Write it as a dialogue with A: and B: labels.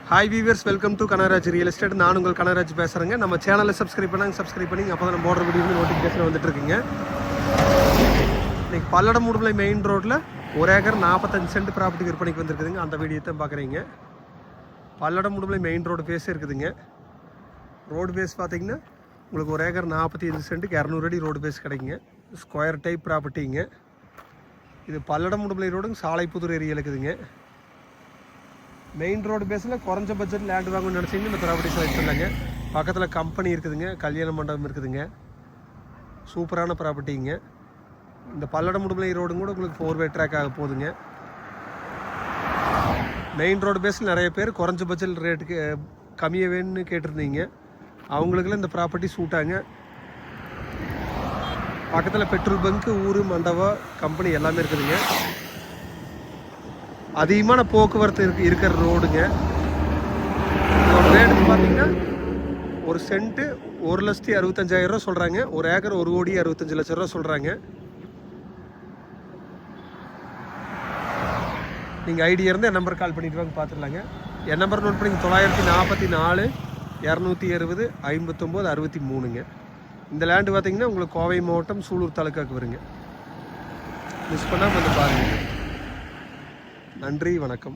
A: Hi viewers, welcome to Kanaraj real estate. நான் உங்கள் கனராஜ் பேசுகிறேங்க. நம்ம சேனலை சப்ஸ்கிரைப் பண்ணி அப்போ தான் நம்ம போடுற வீடியோ வந்து நோட்டிஃபிகேஷன் வந்துட்டுருக்குங்க. இன்றைக்கி பல்லடம் உடுமலை மெயின் ரோட்டில் 1 ஏக்கர் 45 சென்ட் ப்ராப்பர்ட்டி விற்பனைக்கு வந்துருக்குதுங்க. அந்த வீடியோ தான் பார்க்குறீங்க. Palladam Udumalai main road face இருக்குதுங்க. ரோடு பேஸ் பார்த்திங்கன்னா உங்களுக்கு 1 ஏக்கர் 45 சென்ட்டுக்கு 200 அடி ரோடு பேஸ் கிடைக்குங்க. ஸ்கொயர் டைப் ப்ராப்பர்ட்டிங்க. இது பல்லடம் உடுமலை ரோடுங்க, சாலைப்புதூர் ஏரியா இருக்குதுங்க. மெயின் ரோடு பேஸில் குறைஞ்ச பட்ஜெட் லேண்ட் வாங்கணும்னு நினச்சிங்கன்னா இந்த ப்ராப்பர்ட்டி செலக்ட் பண்ணலாங்க. பக்கத்தில் கம்பெனி இருக்குதுங்க, கல்யாண மண்டபம் இருக்குதுங்க. சூப்பரான ப்ராப்பர்ட்டிங்க. இந்த பல்லடம் உடுமலை ரோடும் கூட உங்களுக்கு 4-வே ட்ராக் ஆக போகுதுங்க. மெயின் ரோடு பேஸில் நிறைய பேர் குறைஞ்ச பட்ஜெட் ரேட்டுக்கு கம்மியாக வேணும்னு கேட்டிருந்தீங்க. அவங்களுக்குலாம் இந்த ப்ராப்பர்ட்டி சூட்டாங்க. பக்கத்தில் பெட்ரோல் பங்க்கு, ஊர், மண்டபம், கம்பெனி எல்லாமே இருக்குதுங்க. அதிகமான போக்குவரத்து இருக்கிற ரோடுங்க. இதோட ரேட்டுக்கு பார்த்தீங்கன்னா ஒரு சென்ட்டு 1,65,000 ரூபா சொல்கிறாங்க. 1 ஏக்கர் 1,65 லட்சம் சொல்கிறாங்க. நீங்கள் ஐடியா இருந்தால் என் நம்பர் கால் பண்ணிட்டு வாங்க, பார்த்துடலாங்க. என் நம்பர் நோட் பண்ணி 944 260 59 63ங்க. இந்த லேண்டு பார்த்தீங்கன்னா உங்களுக்கு கோவை மாவட்டம் சூலூர் தாலுக்காவுக்கு வருங்க. மிஸ் பண்ணாமல் வந்து பாருங்கள். நன்றி, வணக்கம்.